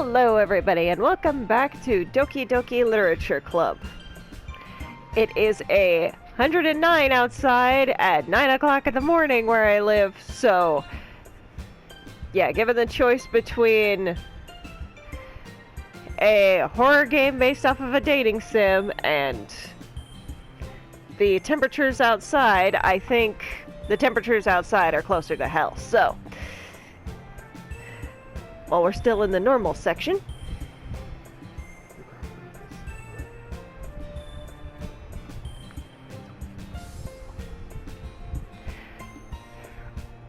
Hello everybody and welcome back to Doki Doki Literature Club. It is 109 outside at 9 o'clock in the morning where I live, so yeah, given the choice between a horror game based off of a dating sim and the temperatures outside, I think the temperatures outside are closer to hell, so while we're still in the normal section,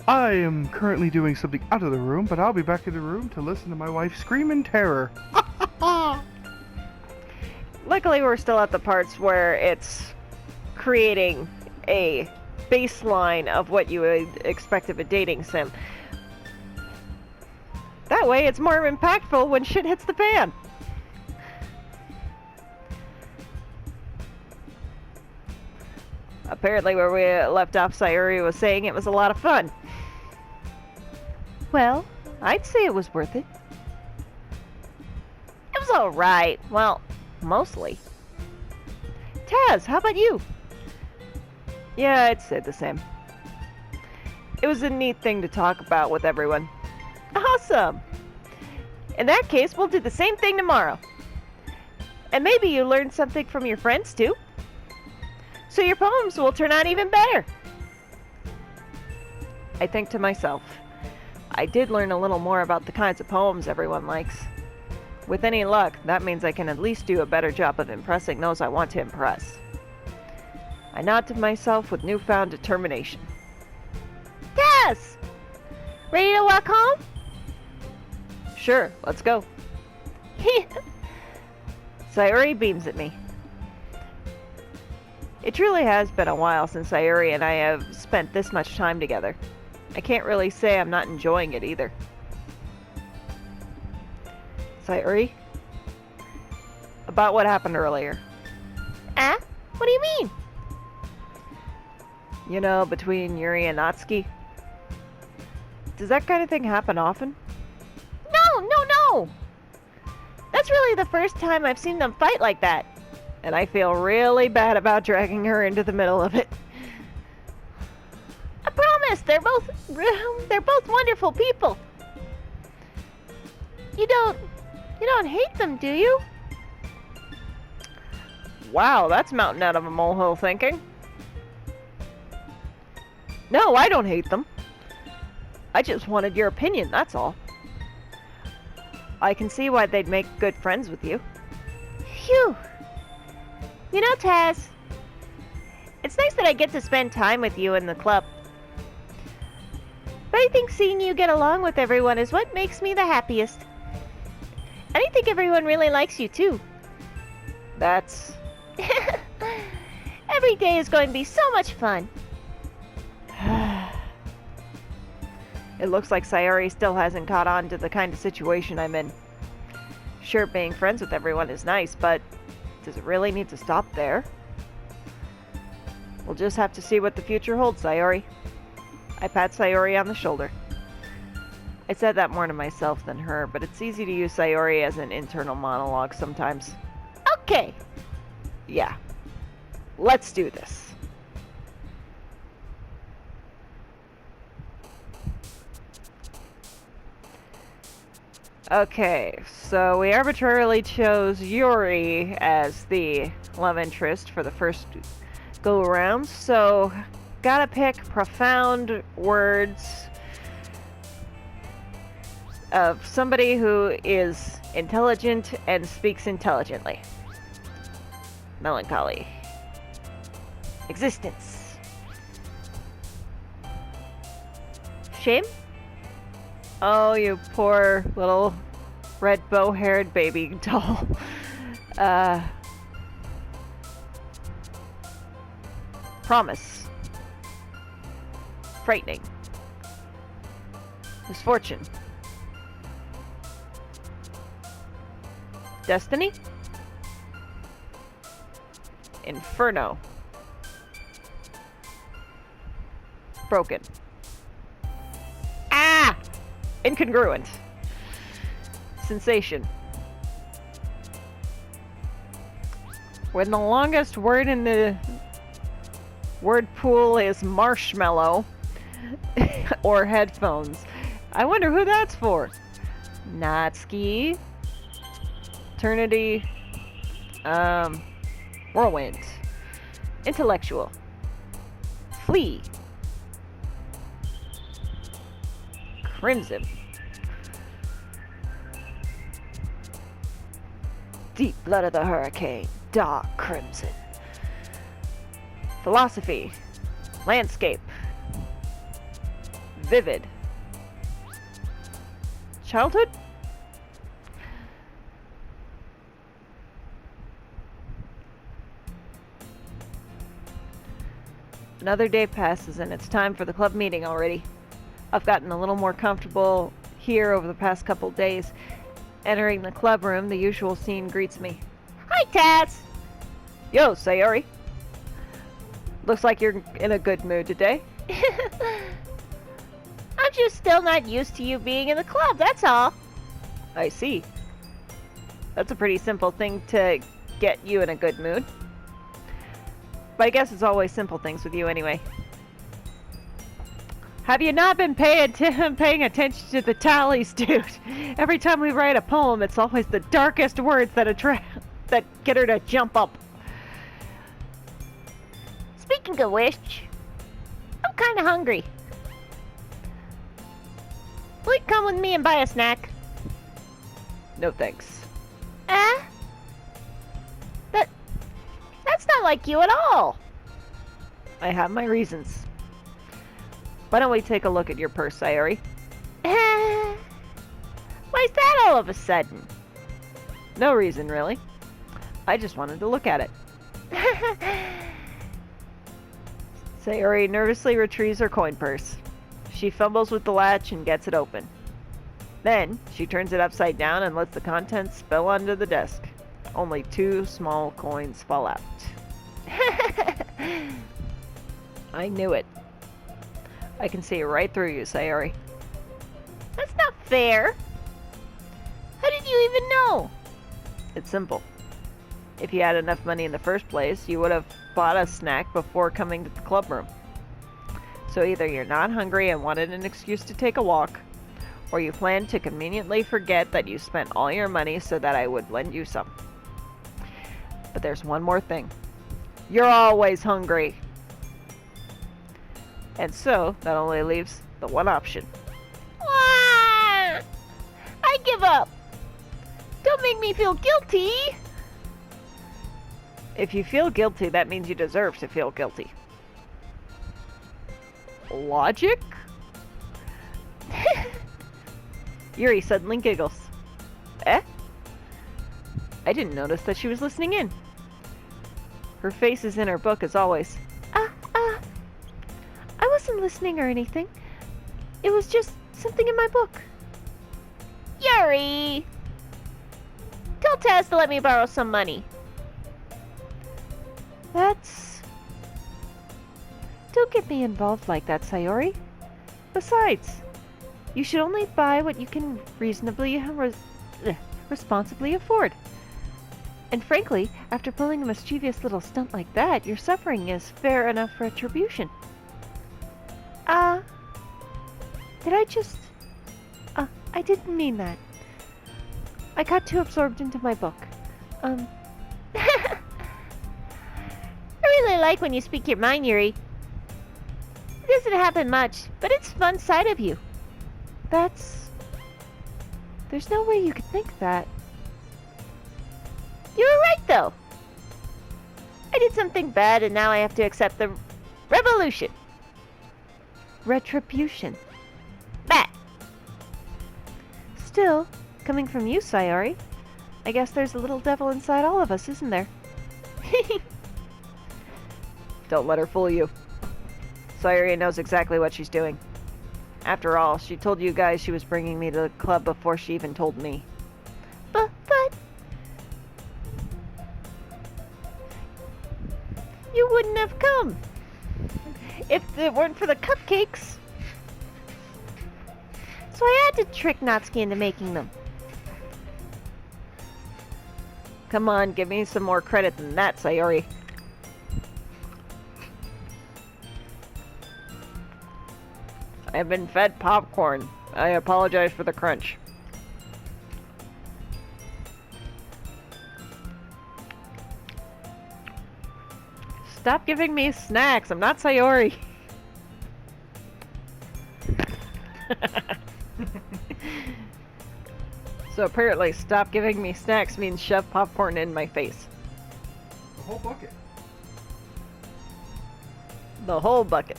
I am currently doing something out of the room, but I'll be back in the room to listen to my wife scream in terror. luckily we're still at the parts where it's creating a baseline of what you would expect of a dating sim. That way it's more impactful when shit hits the fan. Apparently where we left off, Sayuri was saying it was a lot of fun. Well, I'd say it was worth it. It was alright. Well, mostly. Taz, how about you? Yeah, I'd say the same. It was a neat thing to talk about with everyone. Awesome! In that case, we'll do the same thing tomorrow. And maybe you learned something from your friends, too. So your poems will turn out even better. I think to myself, I did learn a little more about the kinds of poems everyone likes. With any luck, that means I can at least do a better job of impressing those I want to impress. I nod to myself with newfound determination. Yes! Ready to walk home? Sure, let's go. Sayuri beams at me. It truly has been a while since Sayuri and I have spent this much time together. I can't really say I'm not enjoying it either. Sayuri? About what happened earlier. Ah? What do you mean? You know, between Yuri and Natsuki? Does that kind of thing happen often? No! That's really the first time I've seen them fight like that. And I feel really bad about dragging her into the middle of it. I promise, they're both wonderful people. You don't hate them, do you? Wow, that's mountain out of a molehill thinking. No, I don't hate them. I just wanted your opinion, that's all. I can see why they'd make good friends with you. Phew. You know, Taz, it's nice that I get to spend time with you in the club. But I think seeing you get along with everyone is what makes me the happiest. And I think everyone really likes you, too. That's... Every day is going to be so much fun. It looks like Sayuri still hasn't caught on to the kind of situation I'm in. Sure, being friends with everyone is nice, but does it really need to stop there? We'll just have to see what the future holds, Sayuri. I pat Sayuri on the shoulder. I said that more to myself than her, but it's easy to use Sayuri as an internal monologue sometimes. Okay. Yeah. Let's do this. Okay, so we arbitrarily chose Yuri as the love interest for the first go-around, so gotta pick profound words of somebody who is intelligent and speaks intelligently. Melancholy. Existence. Shame? Oh, you poor little red bow-haired baby doll. Promise. Frightening. Misfortune. Destiny? Inferno. Broken. Ah! Incongruent. Sensation. When the longest word in the word pool is marshmallow or headphones. I wonder who that's for. Natsuki. Eternity. Whirlwind. Intellectual. Flee. Crimson. Deep blood of the hurricane. Dark crimson. Philosophy. Landscape. Vivid. Childhood? Another day passes and it's time for the club meeting already. I've gotten a little more comfortable here over the past couple days. Entering the club room, the usual scene greets me. Hi, Taz! Yo, Sayori. Looks like you're in a good mood today. I'm just still not used to you being in the club, that's all. I see. That's a pretty simple thing to get you in a good mood. But I guess it's always simple things with you anyway. Have you not been paying attention to the tallies, dude? Every time we write a poem, it's always the darkest words that get her to jump up. Speaking of which, I'm kind of hungry. Will you come with me and buy a snack? No thanks. That's not like you at all. I have my reasons. Why don't we take a look at your purse, Sayori? Why's that all of a sudden? No reason, really. I just wanted to look at it. Sayori nervously retrieves her coin purse. She fumbles with the latch and gets it open. Then, she turns it upside down and lets the contents spill onto the desk. Only 2 small coins fall out. I knew it. I can see right through you, Sayori. That's not fair. How did you even know? It's simple. If you had enough money in the first place, you would have bought a snack before coming to the club room. So either you're not hungry and wanted an excuse to take a walk, or you planned to conveniently forget that you spent all your money so that I would lend you some. But there's one more thing. You're always hungry. And so, that only leaves the one option. I give up. Don't make me feel guilty. If you feel guilty, that means you deserve to feel guilty. Logic? Yuri suddenly giggles. Eh? I didn't notice that she was listening in. Her face is in her book as always. I wasn't listening or anything. It was just something in my book. Yuri! Tell Taz to let me borrow some money. Don't get me involved like that, Sayori. Besides, you should only buy what you can reasonably responsibly afford. And frankly, after pulling a mischievous little stunt like that, your suffering is fair enough retribution. I didn't mean that. I got too absorbed into my book. I really like when you speak your mind, Yuri. It doesn't happen much, but it's a fun side of you. There's no way you could think that. You were right, though. I did something bad, and now I have to accept the revolution. Retribution. Bat. Still, coming from you, Sayori, I guess there's a little devil inside all of us, isn't there? Don't let her fool you. Sayori knows exactly what she's doing. After all, she told you guys she was bringing me to the club before she even told me. But... You wouldn't have come if it weren't for the cupcakes. So I had to trick Natsuki into making them. Come on, give me some more credit than that, Sayori. I have been fed popcorn. I apologize for the crunch. Stop giving me snacks. I'm not Sayori. So apparently, stop giving me snacks means shove popcorn in my face. The whole bucket. The whole bucket.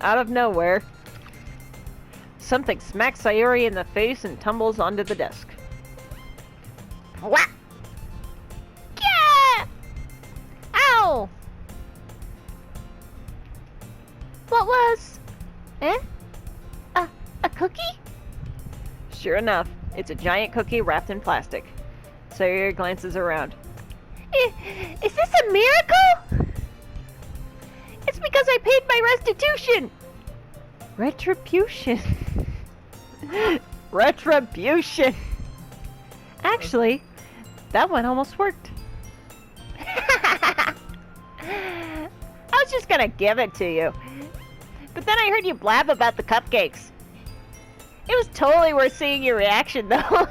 Out of nowhere, something smacks Sayori in the face and tumbles onto the desk. Whack! Yeah! Ow! What was? A cookie? Sure enough, it's a giant cookie wrapped in plastic. Sayori glances around. Is this a miracle? It's because I paid my restitution! Retribution. Retribution. Actually, that one almost worked. I was just gonna give it to you. But then I heard you blab about the cupcakes. It was totally worth seeing your reaction, though.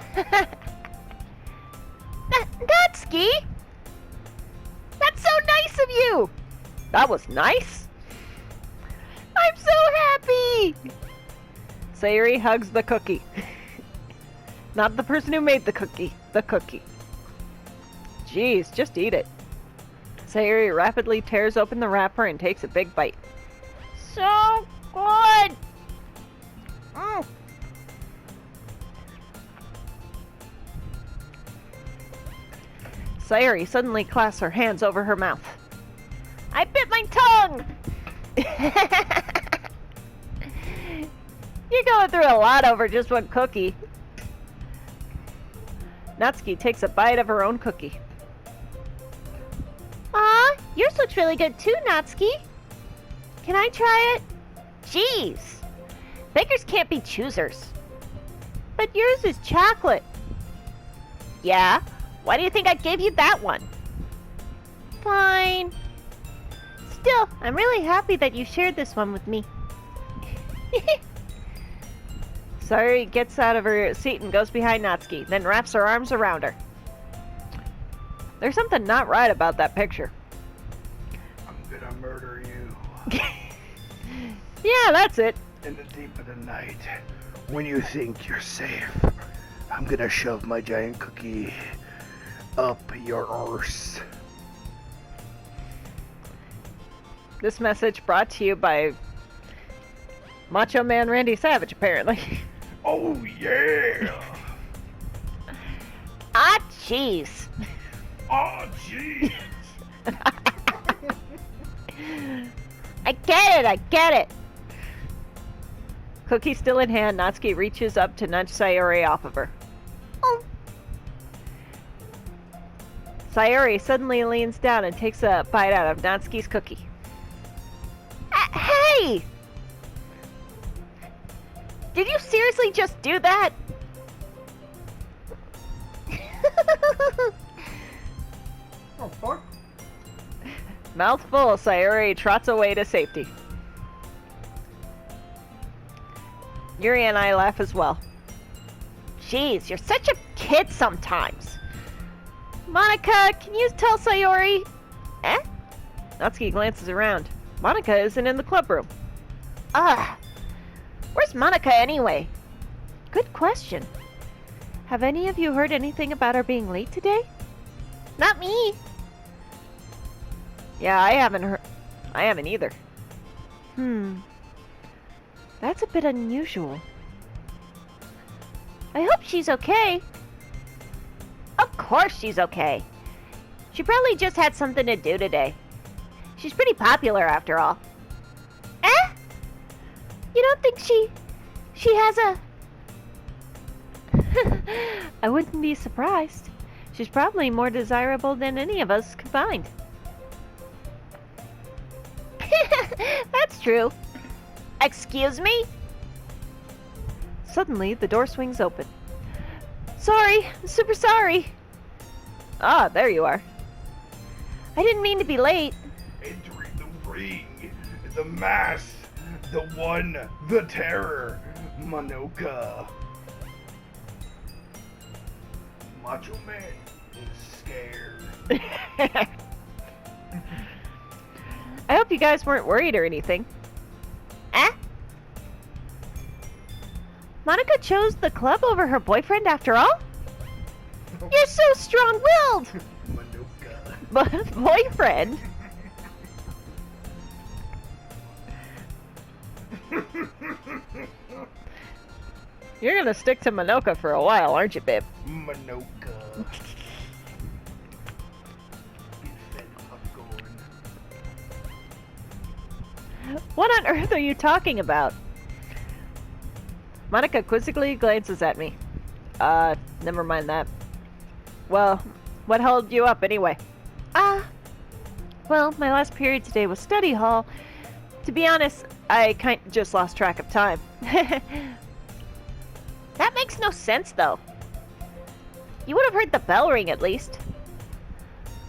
Natsuki! That's so nice of you! That was nice? I'm so happy! Sayori hugs the cookie. Not the person who made the cookie. The cookie. Jeez, just eat it. Sayori rapidly tears open the wrapper and takes a big bite. So good! Mm. Sayori suddenly clasps her hands over her mouth. I bit my tongue! You're going through a lot over just one cookie. Natsuki takes a bite of her own cookie. Aw, yours looks really good too, Natsuki. Can I try it? Jeez. Bakers can't be choosers. But yours is chocolate. Yeah? Why do you think I gave you that one? Fine. Still, I'm really happy that you shared this one with me. Sayori gets out of her seat and goes behind Natsuki, then wraps her arms around her. There's something not right about that picture. I'm gonna murder you. Yeah, that's it. In the deep of the night, when you think you're safe, I'm gonna shove my giant cookie up your arse. This message brought to you by Macho Man Randy Savage, apparently. Oh yeah! Ah, jeez. Oh jeez! I get it. Cookie still in hand, Natsuki reaches up to nudge Sayori off of her. Oh. Sayori suddenly leans down and takes a bite out of Natsuki's cookie. Hey! Did you seriously just do that? Oh fuck! Mouth full, Sayori trots away to safety. Yuri and I laugh as well. Jeez, you're such a kid sometimes. Monica, can you tell Sayori? Eh? Natsuki glances around. Monica isn't in the club room. Where's Monica anyway? Good question. Have any of you heard anything about her being late today? Not me. Yeah, I haven't either. That's a bit unusual. I hope she's okay. Of course she's okay. She probably just had something to do today. She's pretty popular after all. Eh? You don't think she has a... I wouldn't be surprised. She's probably more desirable than any of us combined. That's true. Excuse me? Suddenly, the door swings open. Sorry, super sorry. Ah, there you are. I didn't mean to be late. Entering the ring, the mass, the one, the terror, Manoka. Macho Man is scared. I hope you guys weren't worried or anything. Eh? Monica chose the club over her boyfriend after all? You're so strong-willed! Manoka. Boyfriend? You're gonna stick to Manoka for a while, aren't you, babe? Manoka. Get fed popcorn. What on earth are you talking about? Monica quizzically glances at me. Never mind that. Well, what held you up anyway? Well, my last period today was study hall. To be honest, I kind of just lost track of time. That makes no sense, though. You would have heard the bell ring, at least.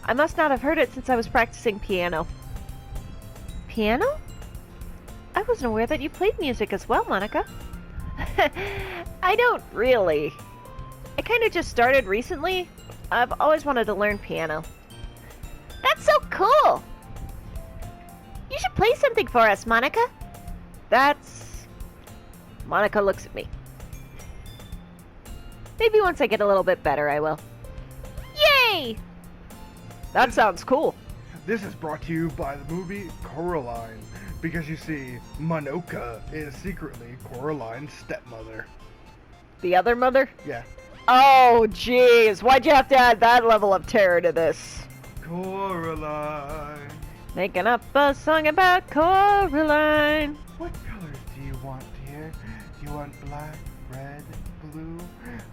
I must not have heard it since I was practicing piano. Piano? I wasn't aware that you played music as well, Monica. I don't really. I kind of just started recently. I've always wanted to learn piano. That's so cool! You should play something for us, Monica. That's... Monica looks at me. Maybe once I get a little bit better, I will. Yay! That sounds cool. This is brought to you by the movie Coraline. Because you see, Manoka is secretly Coraline's stepmother. The other mother? Yeah. Oh, jeez. Why'd you have to add that level of terror to this? Coraline. Making up a song about Coraline. What colors do you want, dear? Do you want black, red, blue?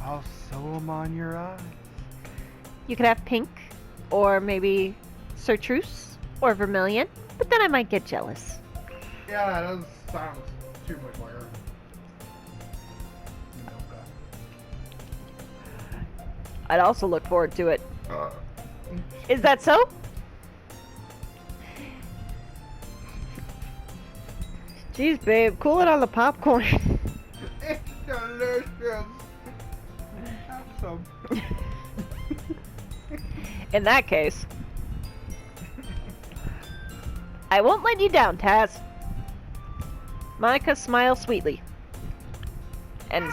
I'll sew them on your eyes. You could have pink, or maybe chartreuse, or vermilion, but then I might get jealous. Yeah, that sounds too much like her. Manoka. I'd also look forward to it. Is that so? Jeez, babe, cool it on the popcorn. It's delicious. Have some. In that case, I won't let you down, Taz. Monica smiles sweetly. And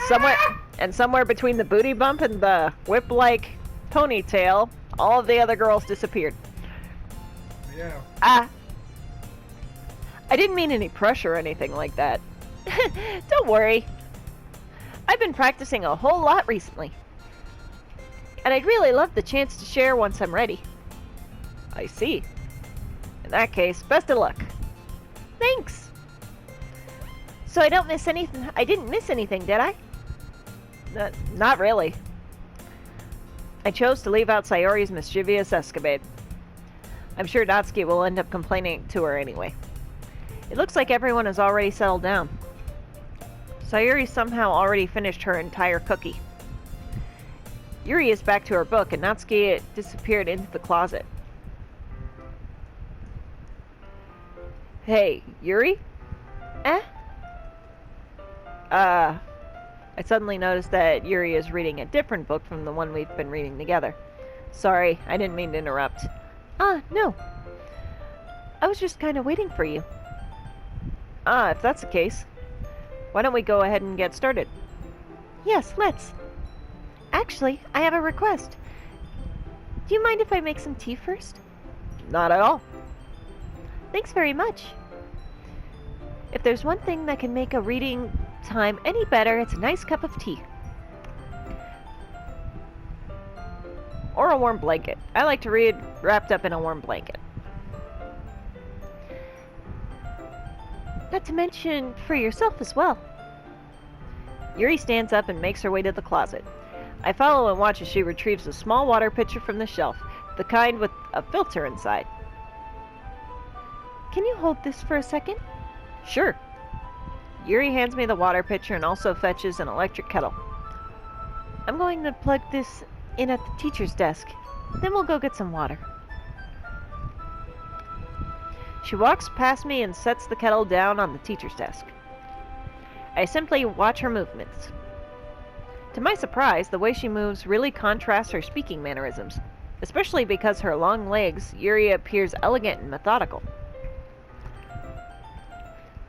somewhere between the booty bump and the whip-like ponytail, all of the other girls disappeared. Yeah. I didn't mean any pressure or anything like that. Don't worry. I've been practicing a whole lot recently. And I'd really love the chance to share once I'm ready. I see. In that case, best of luck. Thanks. So I didn't miss anything, did I? Not really. I chose to leave out Sayori's mischievous escapade. I'm sure Natsuki will end up complaining to her anyway. It looks like everyone has already settled down. Sayori somehow already finished her entire cookie. Yuri is back to her book, and Natsuki disappeared into the closet. Hey, Yuri? Eh? I suddenly noticed that Yuri is reading a different book from the one we've been reading together. Sorry, I didn't mean to interrupt. No. I was just kind of waiting for you. If that's the case, why don't we go ahead and get started? Yes, let's. Actually, I have a request. Do you mind if I make some tea first? Not at all. Thanks very much. If there's one thing that can make a reading time any better, it's a nice cup of tea. Or a warm blanket. I like to read wrapped up in a warm blanket. Not to mention for yourself as well. Yuri stands up and makes her way to the closet. I follow and watch as she retrieves a small water pitcher from the shelf, the kind with a filter inside. Can you hold this for a second? Sure. Yuri hands me the water pitcher and also fetches an electric kettle. I'm going to plug this in at the teacher's desk. Then we'll go get some water. She walks past me and sets the kettle down on the teacher's desk. I simply watch her movements. To my surprise, the way she moves really contrasts her speaking mannerisms, especially because her long legs, Yuri appears elegant and methodical.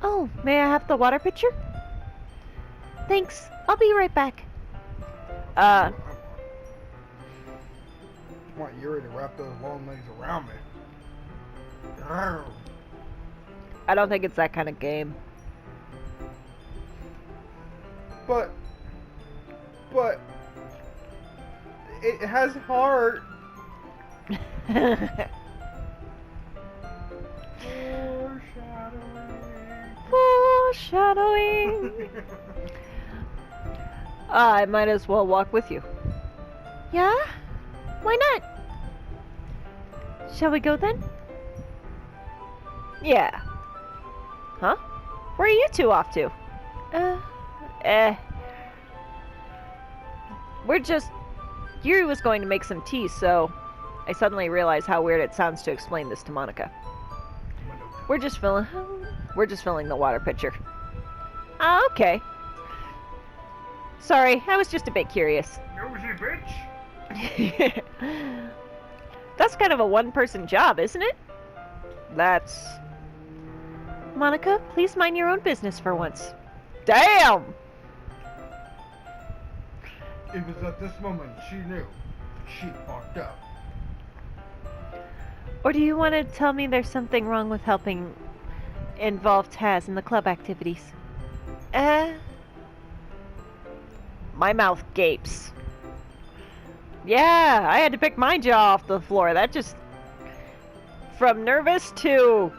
Oh, may I have the water pitcher? Thanks. I'll be right back. I want Yuri to wrap those long legs around me. I don't think it's that kind of game. But it has heart. Foreshadowing. I might as well walk with you. Yeah? Why not? Shall we go then? Yeah. Huh? Where are you two off to? We're just... Yuri was going to make some tea, so I suddenly realized how weird it sounds to explain this to Monica. We're just filling the water pitcher. Ah, okay. Sorry, I was just a bit curious. Nosy bitch. That's kind of a one-person job, isn't it? That's... Monica, please mind your own business for once. Damn! It was at this moment she knew. She fucked up. Or do you want to tell me there's something wrong with helping involve Taz in the club activities? My mouth gapes. Yeah, I had to pick my jaw off the floor. That just... From nervous to...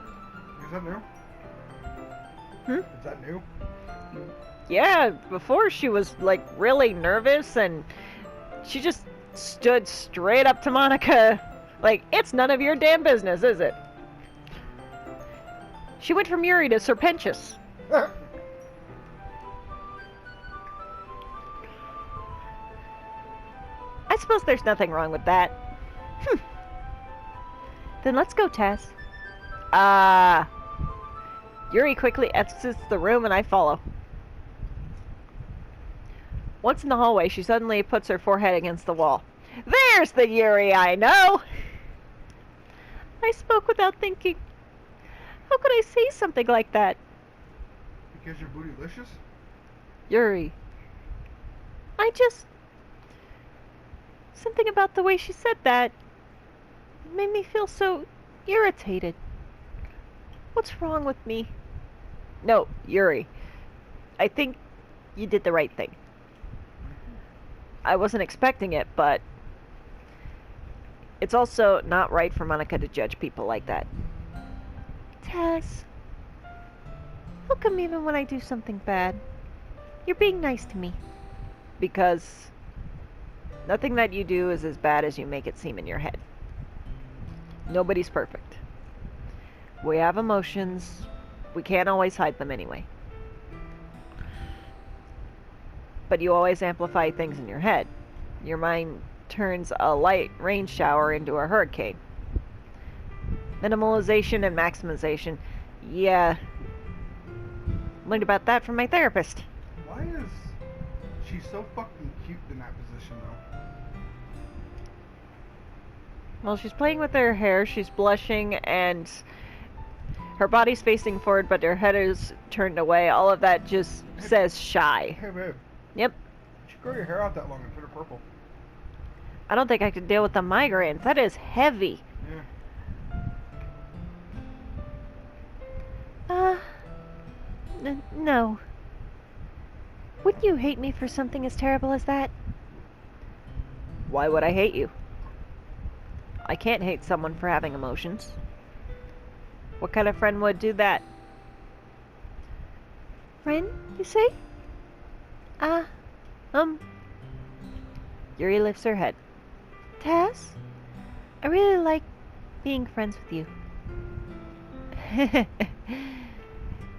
Is that new? Hmm? Is that new? Yeah, before she was, like, really nervous, and she just stood straight up to Monica. Like, it's none of your damn business, is it? She went from Yuri to Serpentius. I suppose there's nothing wrong with that. Then let's go, Taz. Yuri quickly exits the room and I follow. Once in the hallway, she suddenly puts her forehead against the wall. There's the Yuri I know! I spoke without thinking. How could I say something like that? Because you're bootylicious? Yuri. I just... Something about the way she said that made me feel so irritated. What's wrong with me? No, Yuri. I think you did the right thing. I wasn't expecting it, but it's also not right for Monica to judge people like that. Taz, how come even when I do something bad, you're being nice to me? Because nothing that you do is as bad as you make it seem in your head. Nobody's perfect. We have emotions. We can't always hide them anyway. But you always amplify things in your head. Your mind turns a light rain shower into a hurricane. Minimalization and maximization. Yeah. Learned about that from my therapist. Why is she so fucking cute in that position, though? Well, she's playing with her hair, she's blushing, and her body's facing forward, but her head is turned away. All of that just says shy. Hey, babe. Yep. You should grow your hair out that long and turn it purple. I don't think I could deal with the migraines. That is heavy. Yeah. No. Wouldn't you hate me for something as terrible as that? Why would I hate you? I can't hate someone for having emotions. What kind of friend would do that? Friend, you say? Yuri lifts her head. Taz, I really like being friends with you.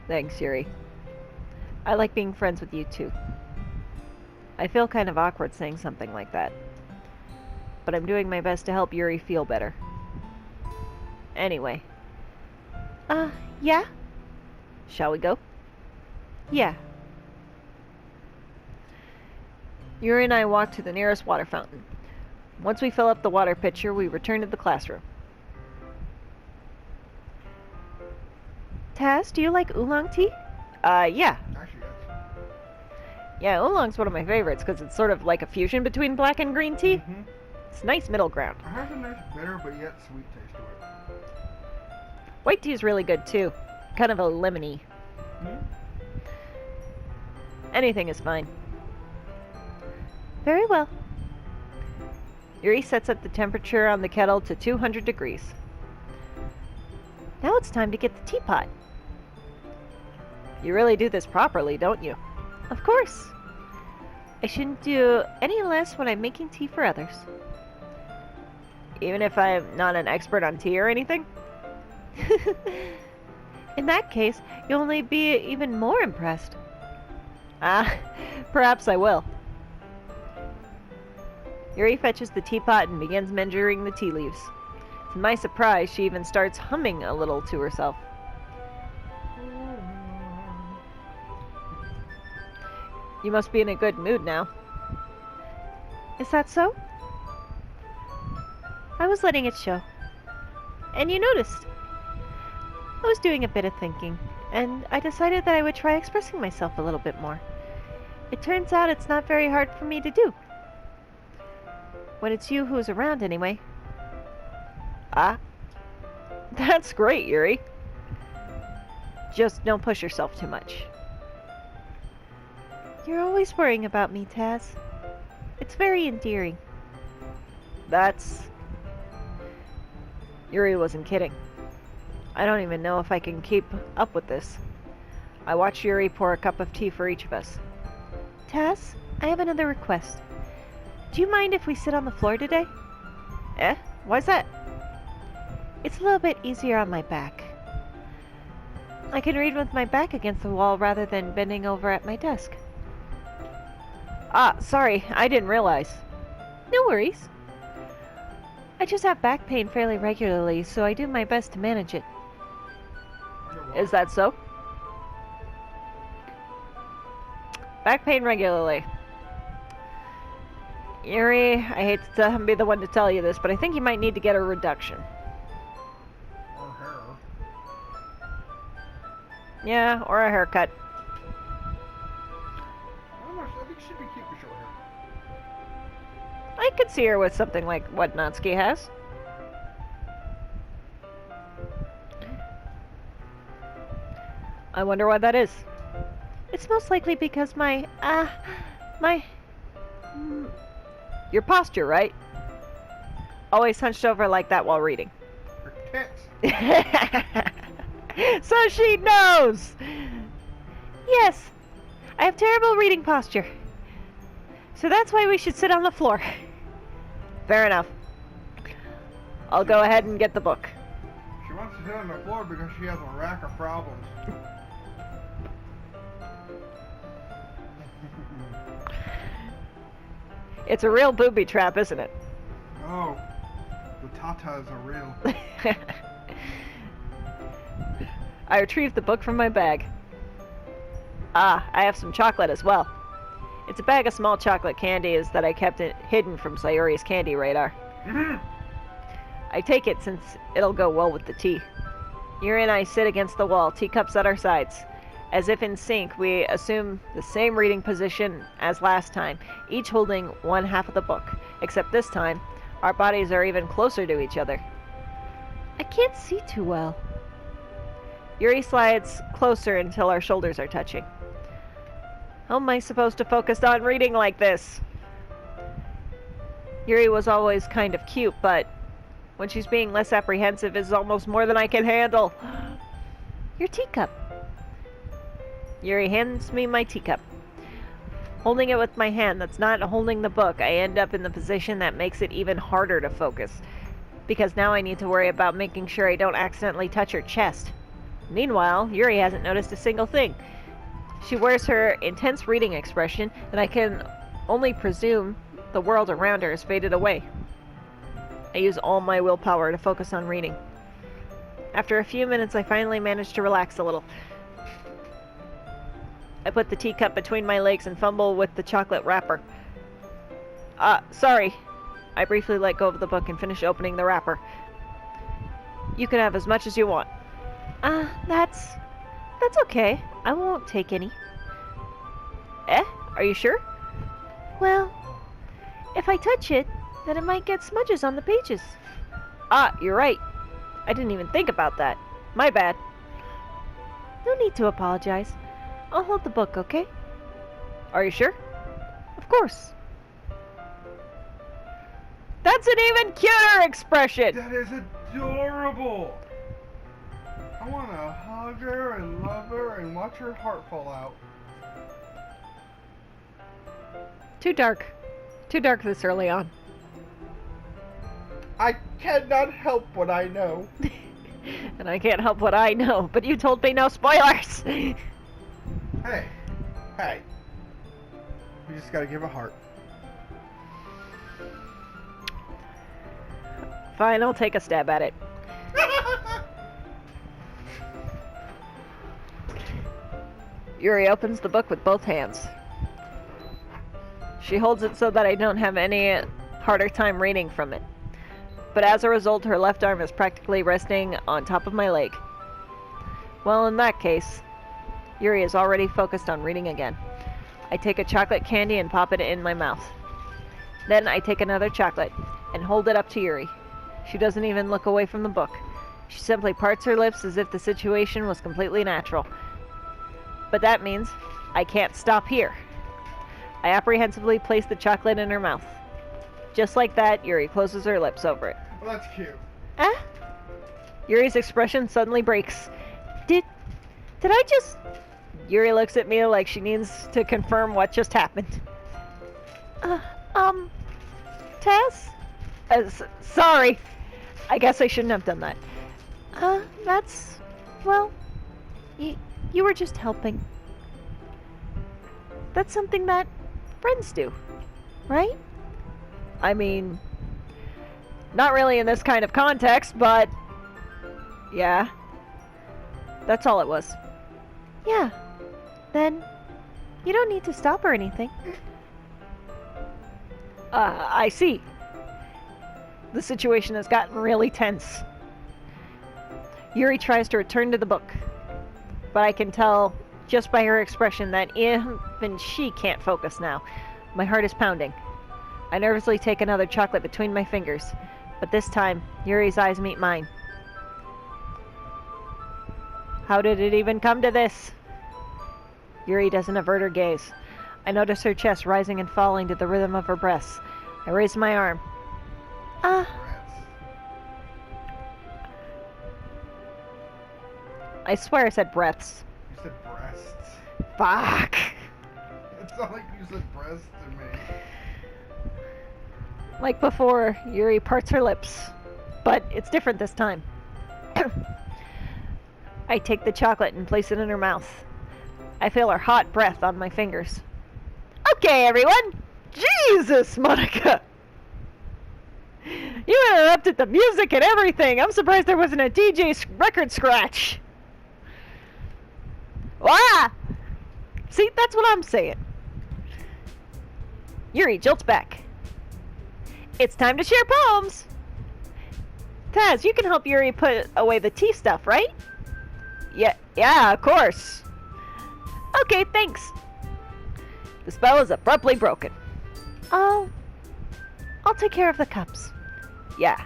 Thanks, Yuri. I like being friends with you too. I feel kind of awkward saying something like that. But I'm doing my best to help Yuri feel better. Anyway. Yeah? Shall we go? Yeah. Yuri and I walk to the nearest water fountain. Once we fill up the water pitcher, we return to the classroom. Taz, do you like oolong tea? Yeah. Actually, yes. Yeah, oolong's one of my favorites because it's sort of like a fusion between black and green tea. Mm-hmm. It's a nice middle ground. It has a nice bitter but yet sweet taste to it. White tea is really good too. Kind of a lemony. Mm-hmm. Anything is fine. Very well. Yuri sets up the temperature on the kettle to 200 degrees. Now it's time to get the teapot. You really do this properly, don't you? Of course. I shouldn't do any less when I'm making tea for others. Even if I'm not an expert on tea or anything? In that case, you'll only be even more impressed. Perhaps I will. Yuri fetches the teapot and begins measuring the tea leaves. To my surprise, she even starts humming a little to herself. You must be in a good mood now. Is that so? I was letting it show. And you noticed. I was doing a bit of thinking, and I decided that I would try expressing myself a little bit more. It turns out it's not very hard for me to do. When it's you who's around, anyway. Ah. That's great, Yuri. Just don't push yourself too much. You're always worrying about me, Taz. It's very endearing. That's... Yuri wasn't kidding. I don't even know if I can keep up with this. I watched Yuri pour a cup of tea for each of us. Taz, I have another request. Do you mind if we sit on the floor today? Eh? Why's that? It's a little bit easier on my back. I can read with my back against the wall rather than bending over at my desk. Ah, sorry, I didn't realize. No worries. I just have back pain fairly regularly, so I do my best to manage it. Is that so? Back pain regularly. Yuri, I hate to be the one to tell you this, but I think you might need to get a reduction. Or hair. Yeah, or a haircut. I think she'd be cute with short hair. I could see her with something like what Natsuki has. I wonder why that is. It's most likely because your posture, right? Always hunched over like that while reading. Her tits. So she knows! Yes, I have terrible reading posture. So that's why we should sit on the floor. Fair enough. I'll go ahead and get the book. She wants to sit on the floor because she has a rack of problems. It's a real booby trap, isn't it? Oh, the tatas are real. I retrieved the book from my bag. Ah, I have some chocolate as well. It's a bag of small chocolate candies that I kept it hidden from Sayori's candy radar. I take it since it'll go well with the tea. Yuri and I sit against the wall, teacups at our sides. As if in sync, we assume the same reading position as last time, each holding one half of the book, except this time, our bodies are even closer to each other. I can't see too well. Yuri slides closer until our shoulders are touching. How am I supposed to focus on reading like this? Yuri was always kind of cute, but when she's being less apprehensive is almost more than I can handle. Your teacup. Yuri hands me my teacup. Holding it with my hand that's not holding the book, I end up in the position that makes it even harder to focus. Because now I need to worry about making sure I don't accidentally touch her chest. Meanwhile, Yuri hasn't noticed a single thing. She wears her intense reading expression, and I can only presume the world around her has faded away. I use all my willpower to focus on reading. After a few minutes, I finally manage to relax a little. I put the teacup between my legs and fumble with the chocolate wrapper. Sorry. I briefly let go of the book and finish opening the wrapper. You can have as much as you want. That's okay. I won't take any. Are you sure? Well, if I touch it, then it might get smudges on the pages. You're right. I didn't even think about that. My bad. No need to apologize. I'll hold the book, okay? Are you sure? Of course. That's an even cuter expression! That is adorable! I want to hug her and love her and watch her heart fall out. Too dark. Too dark this early on. I cannot help what I know. And I can't help what I know, but you told me no spoilers! Hey. We just gotta give a heart. Fine, I'll take a stab at it. Yuri opens the book with both hands. She holds it so that I don't have any harder time reading from it. But as a result, her left arm is practically resting on top of my leg. Well, in that case, Yuri is already focused on reading again. I take a chocolate candy and pop it in my mouth. Then I take another chocolate and hold it up to Yuri. She doesn't even look away from the book. She simply parts her lips as if the situation was completely natural. But that means I can't stop here. I apprehensively place the chocolate in her mouth. Just like that, Yuri closes her lips over it. Well, that's cute. Yuri's expression suddenly breaks. Did I just... Yuri looks at me like she needs to confirm what just happened. Tess? Sorry. I guess I shouldn't have done that. Well, you were just helping. That's something that friends do, right? I mean, not really in this kind of context, but yeah. That's all it was. Yeah. Then you don't need to stop or anything. I see. The situation has gotten really tense. Yuri tries to return to the book, but I can tell just by her expression that even she can't focus now. My heart is pounding. I nervously take another chocolate between my fingers, but this time, Yuri's eyes meet mine. How did it even come to this? Yuri doesn't avert her gaze. I notice her chest rising and falling to the rhythm of her breaths. I raise my arm. I swear I said breaths. You said breasts. Fuck! It's not like you said breasts to me. Like before, Yuri parts her lips, but it's different this time. I take the chocolate and place it in her mouth. I feel her hot breath on my fingers. Okay, everyone! Jesus, Monica! You interrupted the music and everything! I'm surprised there wasn't a DJ record scratch! Wah! See, that's what I'm saying. Yuri jolts back. It's time to share poems! Taz, you can help Yuri put away the tea stuff, right? Yeah, of course. Okay, thanks. The spell is abruptly broken. I'll take care of the cups. Yeah.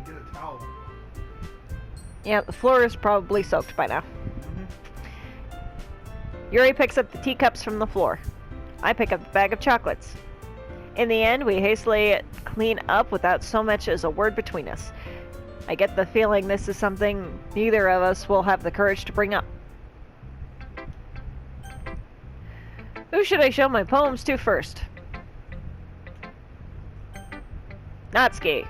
Get a towel. Yeah, the floor is probably soaked by now. Yuri picks up the teacups from the floor. I pick up the bag of chocolates. In the end, we hastily clean up without so much as a word between us. I get the feeling this is something neither of us will have the courage to bring up. Who should I show my poems to first? Natsuki.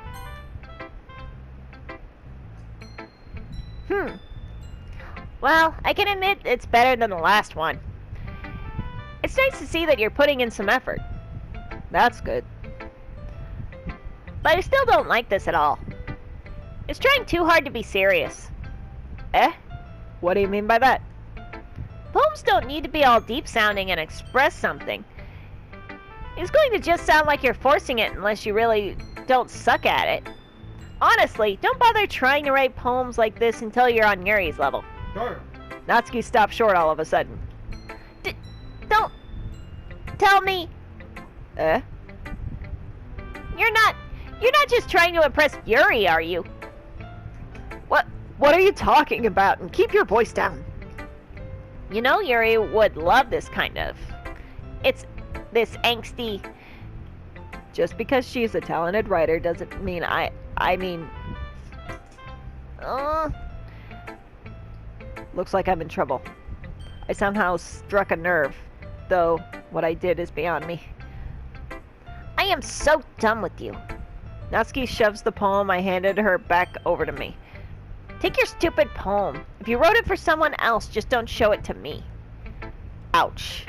Well, I can admit it's better than the last one. It's nice to see that you're putting in some effort. That's good. But I still don't like this at all. It's trying too hard to be serious. Eh? What do you mean by that? Poems don't need to be all deep sounding and express something. It's going to just sound like you're forcing it unless you really don't suck at it. Honestly, don't bother trying to write poems like this until you're on Yuri's level. Sure. Natsuki stopped short all of a sudden. Don't tell me. Eh? You're not just trying to impress Yuri, are you? What are you talking about? And keep your voice down. You know Yuri would love this kind of. It's this angsty. Just because she's a talented writer doesn't mean I mean. Looks like I'm in trouble. I somehow struck a nerve, though what I did is beyond me. I am so done with you. Natsuki shoves the poem I handed her back over to me. Take your stupid poem. If you wrote it for someone else, just don't show it to me. Ouch.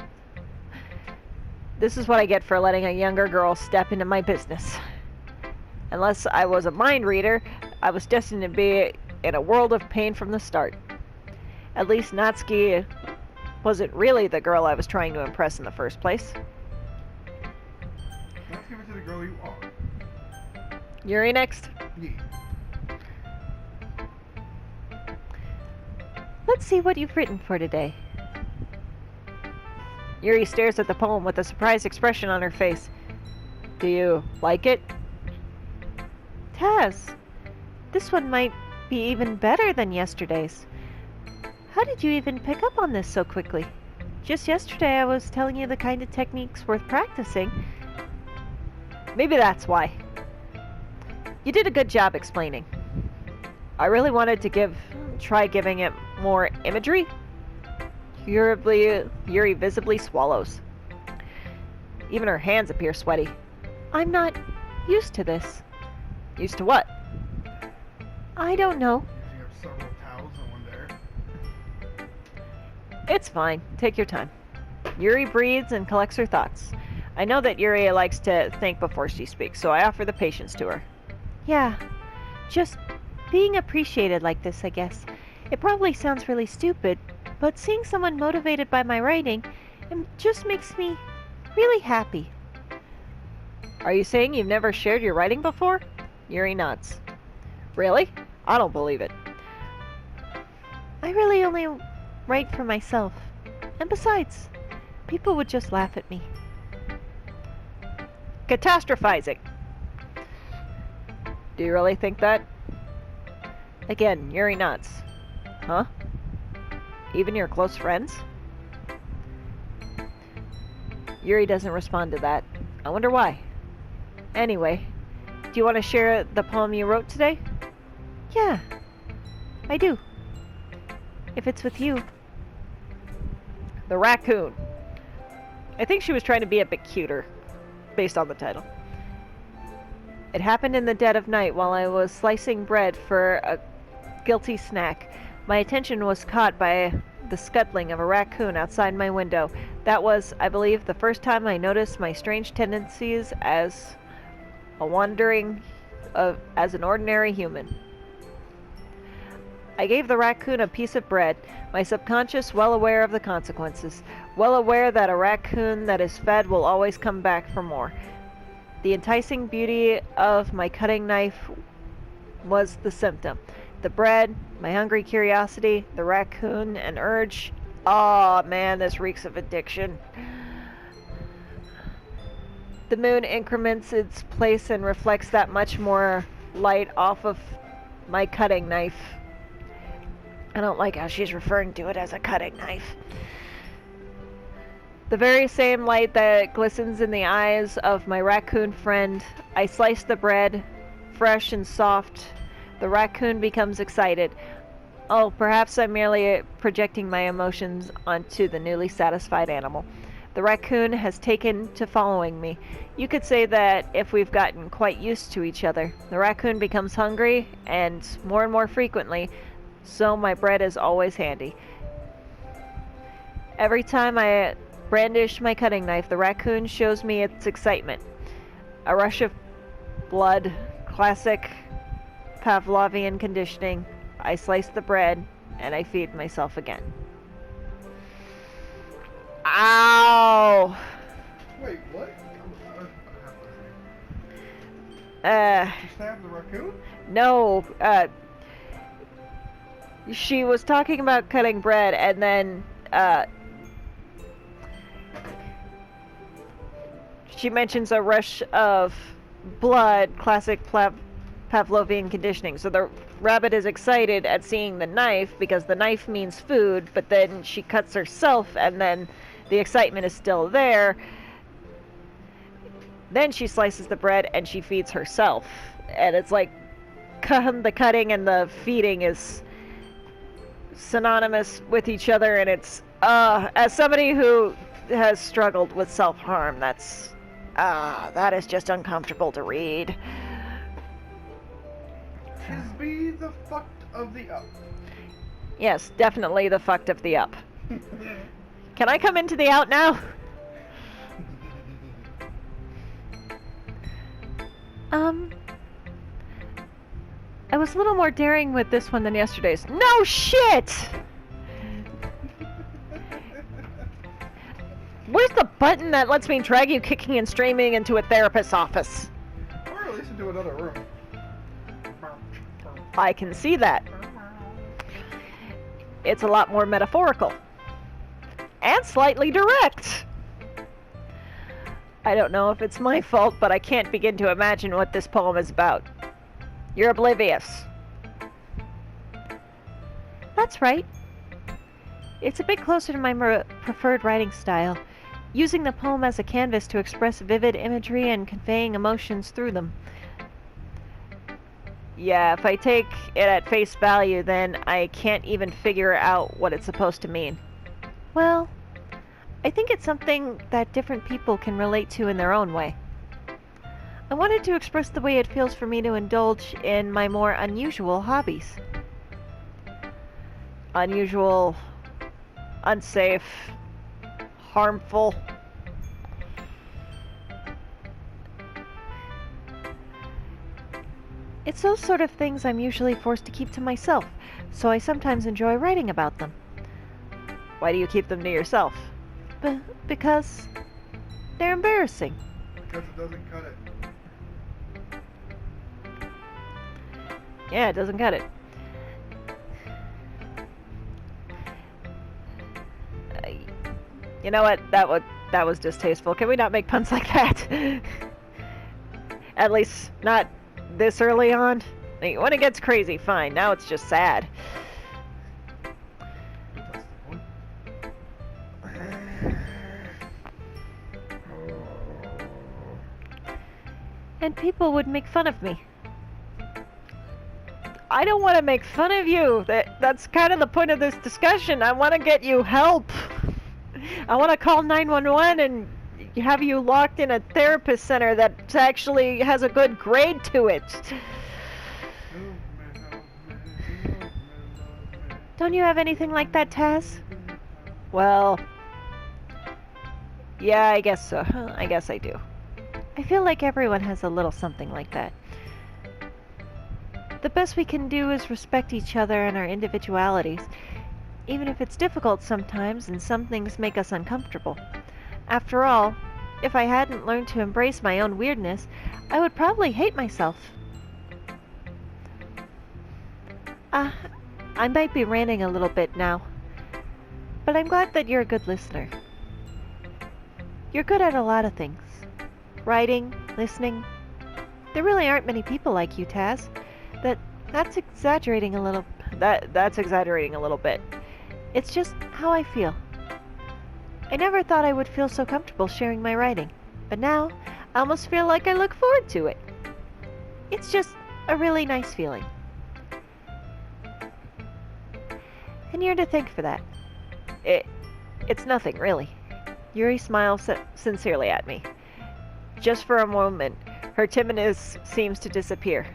This is what I get for letting a younger girl step into my business. Unless I was a mind reader, I was destined to be in a world of pain from the start. At least Natsuki wasn't really the girl I was trying to impress in the first place. Let's give it to the girl you are. Yuri next. Yeah. Let's see what you've written for today. Yuri stares at the poem with a surprised expression on her face. Do you like it? Taz, this one might be even better than yesterday's. How did you even pick up on this so quickly? Just yesterday I was telling you the kind of techniques worth practicing. Maybe that's why. You did a good job explaining. I really wanted to try giving it more imagery. Yuri visibly swallows. Even her hands appear sweaty. I'm not used to this. Used to what? I don't know. You have several towels and one there. It's fine. Take your time. Yuri breathes and collects her thoughts. I know that Yuri likes to think before she speaks, so I offer the patience to her. Yeah, just being appreciated like this, I guess. It probably sounds really stupid, but seeing someone motivated by my writing, it just makes me really happy. Are you saying you've never shared your writing before? Yuri nods. Really? I don't believe it. I really only write for myself. And besides, people would just laugh at me. Catastrophizing. Do you really think that? Again, Yuri nods. Huh? Even your close friends? Yuri doesn't respond to that. I wonder why. Anyway, do you want to share the poem you wrote today? Yeah, I do. If it's with you. The Raccoon. I think she was trying to be a bit cuter, based on the title. It happened in the dead of night while I was slicing bread for a guilty snack. My attention was caught by the scuttling of a raccoon outside my window. That was, I believe, the first time I noticed my strange tendencies as as an ordinary human. I gave the raccoon a piece of bread, my subconscious well aware of the consequences, well aware that a raccoon that is fed will always come back for more. The enticing beauty of my cutting knife was the symptom. The bread, my hungry curiosity, the raccoon, an urge. Oh man, this reeks of addiction. The moon increments its place and reflects that much more light off of my cutting knife. I don't like how she's referring to it as a cutting knife. The very same light that glistens in the eyes of my raccoon friend. I slice the bread, fresh and soft. The raccoon becomes excited. Oh, perhaps I'm merely projecting my emotions onto the newly satisfied animal. The raccoon has taken to following me. You could say that if we've gotten quite used to each other. The raccoon becomes hungry, and more frequently, so my bread is always handy. Every time I brandish my cutting knife, the raccoon shows me its excitement. A rush of blood, classic Pavlovian conditioning. I slice the bread, and I feed myself again. Ow! Wait, what? Uh, You stabbed the raccoon? no, she was talking about cutting bread, and then, she mentions a rush of blood, classic Pavlovian conditioning. So the rabbit is excited at seeing the knife because the knife means food, but then she cuts herself, and then the excitement is still there. Then she slices the bread and she feeds herself. And it's like the cutting and the feeding is synonymous with each other, and it's as somebody who has struggled with self-harm, that is just uncomfortable to read. Tis be the fucked of the up. Yes, definitely the fucked of the up. Can I come into the out now? I was a little more daring with this one than yesterday's. No shit! Where's the button that lets me drag you kicking and screaming into a therapist's office? Or at least into another room. I can see that. It's a lot more metaphorical. And slightly direct. I don't know if it's my fault, but I can't begin to imagine what this poem is about. You're oblivious. That's right. It's a bit closer to my preferred writing style, using the poem as a canvas to express vivid imagery and conveying emotions through them. Yeah, if I take it at face value, then I can't even figure out what it's supposed to mean. Well, I think it's something that different people can relate to in their own way. I wanted to express the way it feels for me to indulge in my more unusual hobbies. Unusual, unsafe, harmful. It's those sort of things I'm usually forced to keep to myself, so I sometimes enjoy writing about them. Why do you keep them to yourself? Because they're embarrassing. Because it doesn't cut it. Yeah, it doesn't cut it. You know what? That was distasteful. Can we not make puns like that? At least not this early on. Like, when it gets crazy, fine. Now it's just sad. And people would make fun of me. I don't want to make fun of you. That's kind of the point of this discussion. I want to get you help. I want to call 911 and have you locked in a therapist center that actually has a good grade to it. Don't you have anything like that, Taz? Well, yeah, I guess so. I guess I do. I feel like everyone has a little something like that. The best we can do is respect each other and our individualities, even if it's difficult sometimes and some things make us uncomfortable. After all, if I hadn't learned to embrace my own weirdness, I would probably hate myself. I might be ranting a little bit now, but I'm glad that you're a good listener. You're good at a lot of things. Writing, listening. There really aren't many people like you, Taz. That's exaggerating a little. That's exaggerating a little bit. It's just how I feel. I never thought I would feel so comfortable sharing my writing, but now I almost feel like I look forward to it. It's just a really nice feeling. And you're to thank for that. It's nothing, really. Yuri smiles sincerely at me. Just for a moment, her timidness seems to disappear.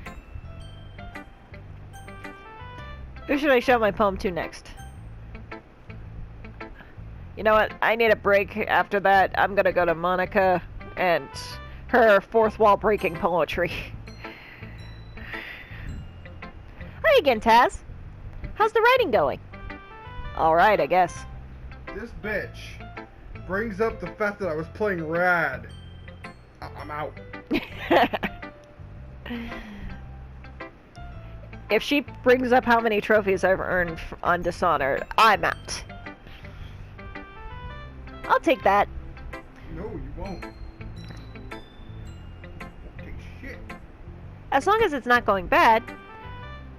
Who should I show my poem to next? You know what? I need a break after that. I'm gonna go to Monica and her fourth wall breaking poetry. Hi again, Taz. How's the writing going? Alright, I guess. This bitch brings up the fact that I was playing rad. I'm out. If she brings up how many trophies I've earned on Dishonored, I'm out. I'll take that. No, you won't. Take shit. As long as it's not going bad,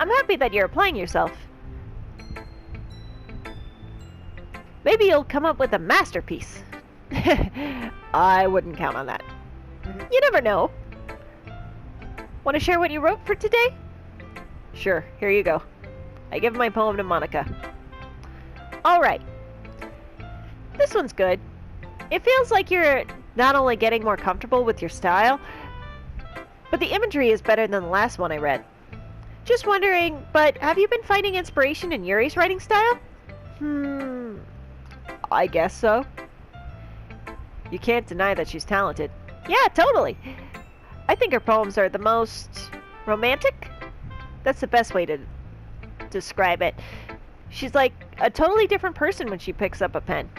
I'm happy that you're applying yourself. Maybe you'll come up with a masterpiece. I wouldn't count on that. You never know. Want to share what you wrote for today? Sure, here you go. I give my poem to Monica. Alright. This one's good. It feels like you're not only getting more comfortable with your style, but the imagery is better than the last one I read. Just wondering, but have you been finding inspiration in Yuri's writing style? I guess so. You can't deny that she's talented. Yeah, totally. I think her poems are the most romantic. That's the best way to describe it. She's like a totally different person when she picks up a pen.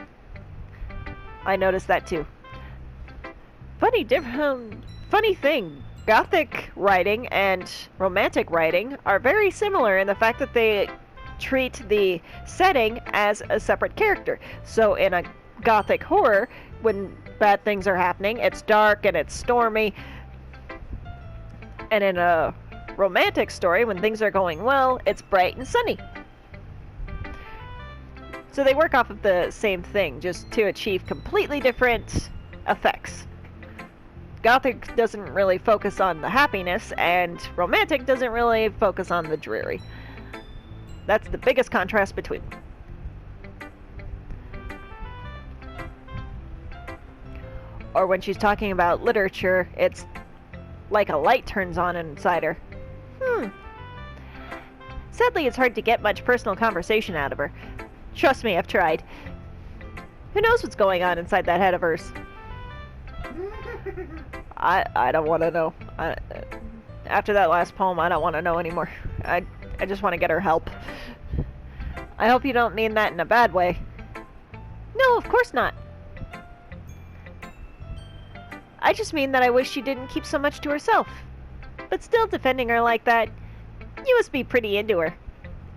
I noticed that too. Funny thing, Gothic writing and romantic writing are very similar in the fact that they treat the setting as a separate character. So in a Gothic horror, when bad things are happening, it's dark and it's stormy. And in a romantic story, when things are going well, it's bright and sunny. So they work off of the same thing, just to achieve completely different effects. Gothic doesn't really focus on the happiness, and romantic doesn't really focus on the dreary. That's the biggest contrast between them. Or when she's talking about literature, it's like a light turns on inside her. Sadly, it's hard to get much personal conversation out of her. Trust me, I've tried. Who knows what's going on inside that head of hers? I don't want to know. After that last poem, I don't want to know anymore. I just want to get her help. I hope you don't mean that in a bad way. No, of course not. I just mean that I wish she didn't keep so much to herself. But still defending her like that, you must be pretty into her.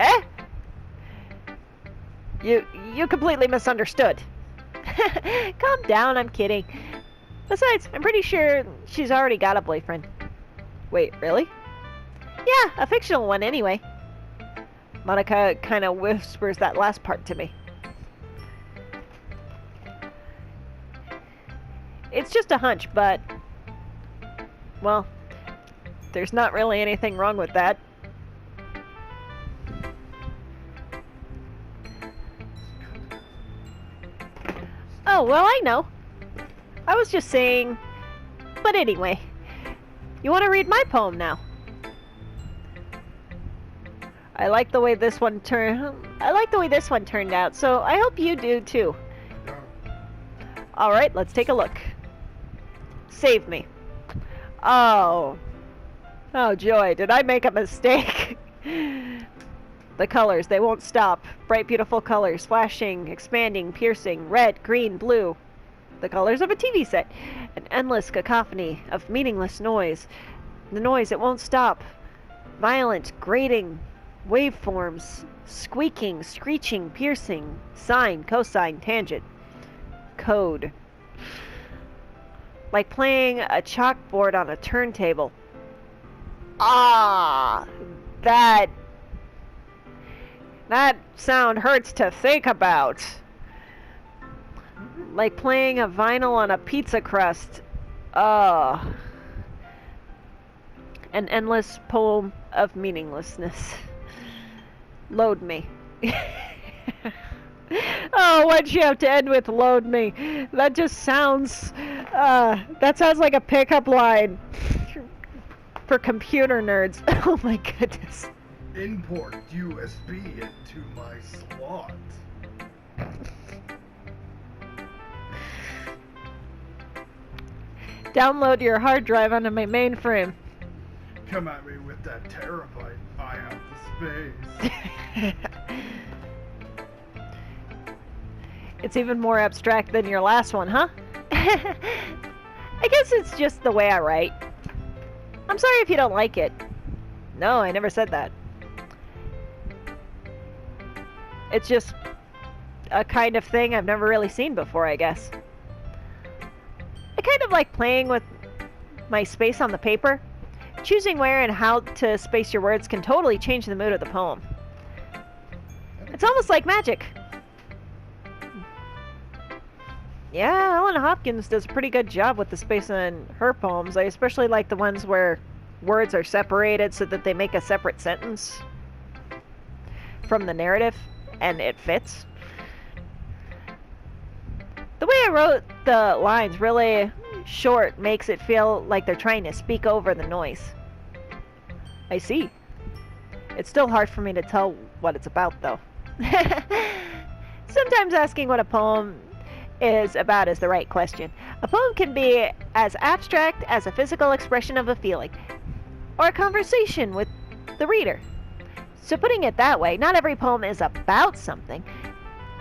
Eh? You completely misunderstood. Calm down, I'm kidding. Besides, I'm pretty sure she's already got a boyfriend. Wait, really? Yeah, a fictional one anyway. Monica kind of whispers that last part to me. It's just a hunch, but... well, there's not really anything wrong with that. Oh, well, I know. I was just saying... but anyway, you want to read my poem now? I like the way this one turned out, so I hope you do too. Alright, let's take a look. Save me. Oh, joy, did I make a mistake? The colors, they won't stop. Bright, beautiful colors, flashing, expanding, piercing, red, green, blue. The colors of a TV set. An endless cacophony of meaningless noise. The noise, it won't stop. Violent, grating, waveforms, squeaking, screeching, piercing, sine, cosine, tangent. Code. Like playing a chalkboard on a turntable. Ah, that sound hurts to think about. Like playing a vinyl on a pizza crust. An endless poem of meaninglessness. Load me. Oh, why'd you have to end with load me? That just sounds... that sounds like a pickup line for computer nerds. Oh my goodness. import USB into my slot. Download your hard drive onto my mainframe. Come at me with that terabyte. I have the space. It's even more abstract than your last one, huh? I guess it's just the way I write. I'm sorry if you don't like it. No, I never said that. It's just a kind of thing I've never really seen before, I guess. I kind of like playing with my space on the paper. Choosing where and how to space your words can totally change the mood of the poem. It's almost like magic. Yeah, Ellen Hopkins does a pretty good job with the space in her poems. I especially like the ones where words are separated so that they make a separate sentence from the narrative, and it fits. The way I wrote the lines really short makes it feel like they're trying to speak over the noise. I see. It's still hard for me to tell what it's about, though. Sometimes asking what a poem is about is the right question. A poem can be as abstract as a physical expression of a feeling, or a conversation with the reader. So putting it that way, not every poem is about something.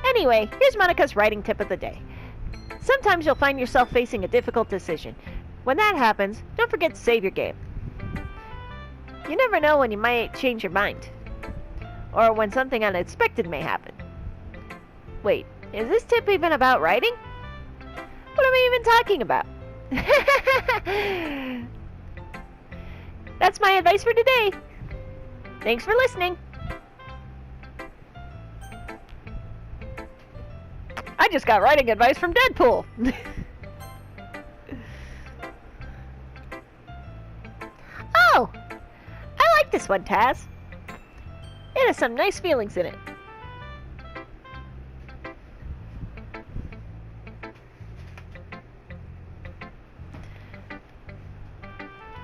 Anyway, here's Monica's writing tip of the day. Sometimes you'll find yourself facing a difficult decision. When that happens, don't forget to save your game. You never know when you might change your mind, or when something unexpected may happen. Wait, is this tip even about writing? What am I even talking about? That's my advice for today. Thanks for listening. I just got writing advice from Deadpool. Oh, I like this one, Taz. It has some nice feelings in it.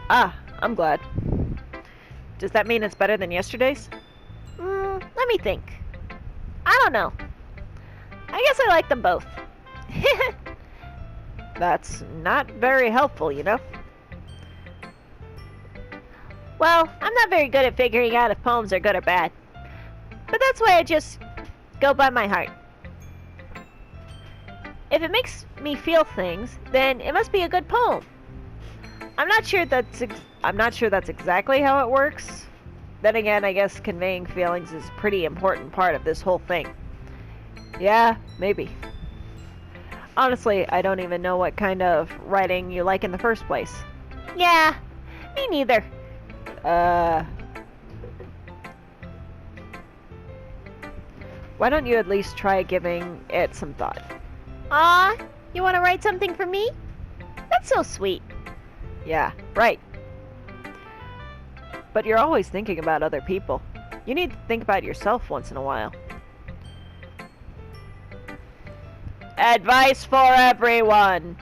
Ah, I'm glad. Does that mean it's better than yesterday's? Let me think. I don't know. I guess I like them both. That's not very helpful, you know? Well, I'm not very good at figuring out if poems are good or bad. But that's why I just go by my heart. If it makes me feel things, then it must be a good poem. I'm not sure that's exactly how it works. Then again, I guess conveying feelings is a pretty important part of this whole thing. Yeah, maybe. Honestly, I don't even know what kind of writing you like in the first place. Yeah, me neither. Why don't you at least try giving it some thought? Aw, you want to write something for me? That's so sweet. Yeah, right. But you're always thinking about other people. You need to think about yourself once in a while. Advice for everyone!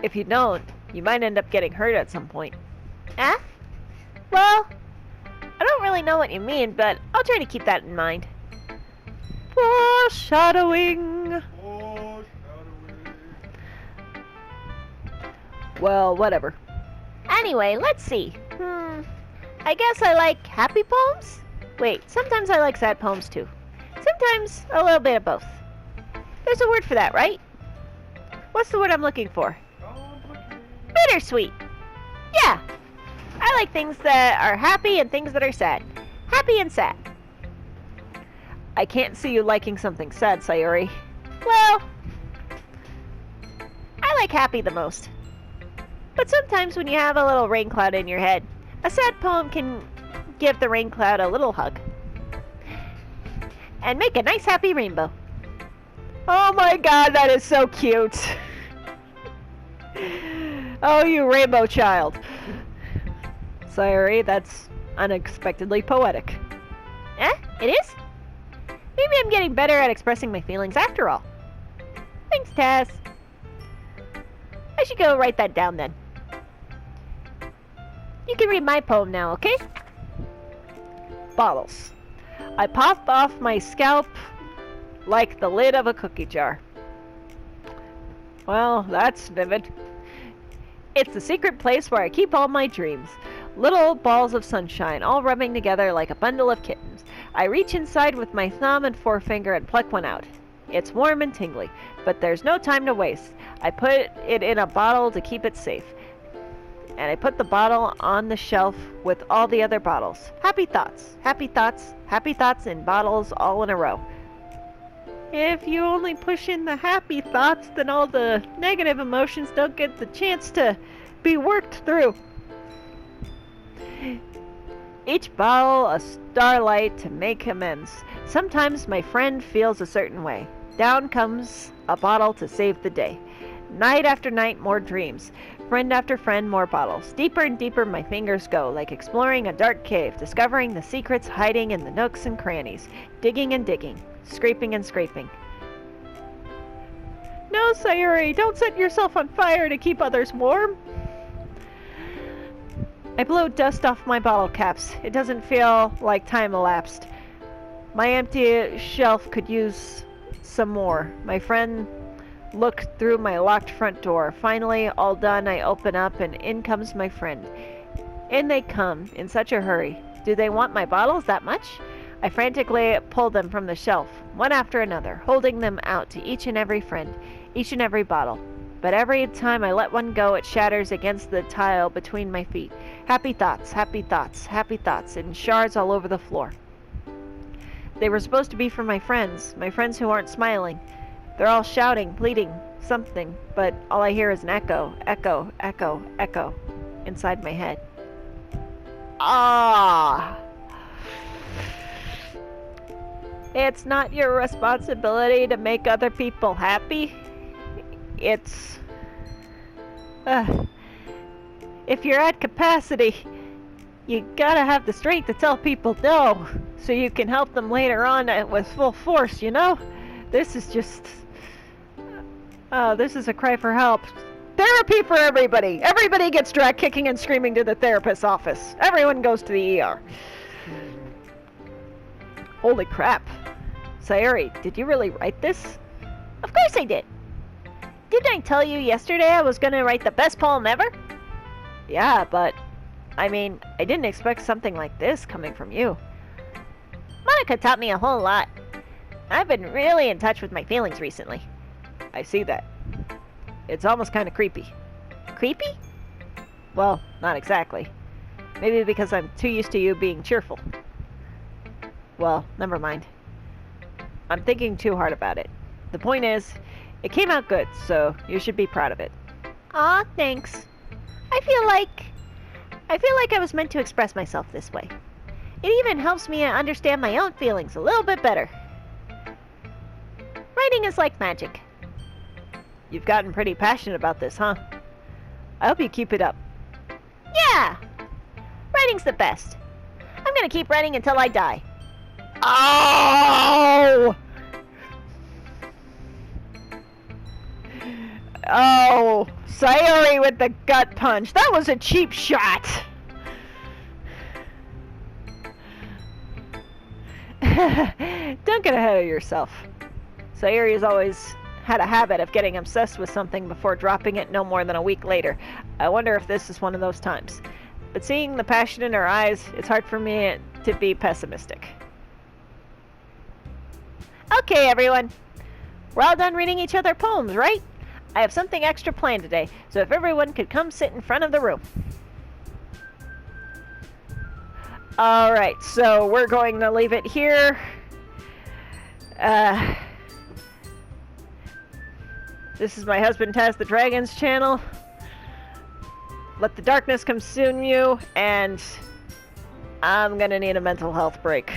If you don't, you might end up getting hurt at some point. Eh? Well, I don't really know what you mean, but I'll try to keep that in mind. Foreshadowing! Well, whatever. Anyway, let's see. I guess I like happy poems? Wait, sometimes I like sad poems too. Sometimes a little bit of both. There's a word for that, right? What's the word I'm looking for? Bittersweet. Yeah. I like things that are happy and things that are sad. Happy and sad. I can't see you liking something sad, Sayuri. Well, I like happy the most. But sometimes when you have a little rain cloud in your head, a sad poem can give the rain cloud a little hug. And make a nice happy rainbow. Oh my god, that is so cute. Oh, you rainbow child. Sayuri, that's unexpectedly poetic. Eh? It is? Maybe I'm getting better at expressing my feelings after all. Thanks, Taz. I should go write that down then. You can read my poem now, okay? Bottles. I pop off my scalp like the lid of a cookie jar. Well, that's vivid. It's the secret place where I keep all my dreams. Little balls of sunshine, all rubbing together like a bundle of kittens. I reach inside with my thumb and forefinger and pluck one out. It's warm and tingly, but there's no time to waste. I put it in a bottle to keep it safe. And I put the bottle on the shelf with all the other bottles. Happy thoughts, happy thoughts, happy thoughts in bottles all in a row. If you only push in the happy thoughts, then all the negative emotions don't get the chance to be worked through. Each bottle a starlight to make amends. Sometimes my friend feels a certain way. Down comes a bottle to save the day. Night after night, more dreams. Friend after friend, more bottles. Deeper and deeper my fingers go, like exploring a dark cave, discovering the secrets hiding in the nooks and crannies. Digging and digging, scraping and scraping. No, Sayuri, don't set yourself on fire to keep others warm. I blow dust off my bottle caps. It doesn't feel like time elapsed. My empty shelf could use some more. My friend looked through my locked front door. Finally, all done, I open up and in comes my friend. In they come, in such a hurry. Do they want my bottles that much? I frantically pull them from the shelf, one after another, holding them out to each and every friend, each and every bottle. But every time I let one go, it shatters against the tile between my feet. Happy thoughts, happy thoughts, happy thoughts, in shards all over the floor. They were supposed to be for my friends who aren't smiling. They're all shouting, pleading, something, but all I hear is an echo, echo, echo, echo, inside my head. Ah! It's not your responsibility to make other people happy. It's... if you're at capacity, you gotta have the strength to tell people no, so you can help them later on with full force, you know? This is just... this is a cry for help. Therapy for everybody! Everybody gets dragged kicking and screaming to the therapist's office. Everyone goes to the ER. Holy crap. Sayuri, did you really write this? Of course I did. Didn't I tell you yesterday I was gonna write the best poem ever? Yeah, but... I mean, I didn't expect something like this coming from you. Monica taught me a whole lot. I've been really in touch with my feelings recently. I see that. It's almost kind of creepy. Creepy? Well, not exactly. Maybe because I'm too used to you being cheerful. Well, never mind. I'm thinking too hard about it. The point is, it came out good, so you should be proud of it. Aw, thanks. I feel like I was meant to express myself this way. It even helps me understand my own feelings a little bit better. Writing is like magic. You've gotten pretty passionate about this, huh? I hope you keep it up. Yeah! Writing's the best. I'm gonna keep writing until I die. Oh! Oh, Sayuri with the gut punch. That was a cheap shot. Don't get ahead of yourself. Sayuri has always had a habit of getting obsessed with something before dropping it no more than a week later. I wonder if this is one of those times. But seeing the passion in her eyes, it's hard for me to be pessimistic. Okay, everyone. We're all done reading each other poems, right? I have something extra planned today, so if everyone could come sit in front of the room. Alright, so we're going to leave it here. This is my husband Taz the Dragon's channel. Let the darkness consume you, and I'm gonna need a mental health break.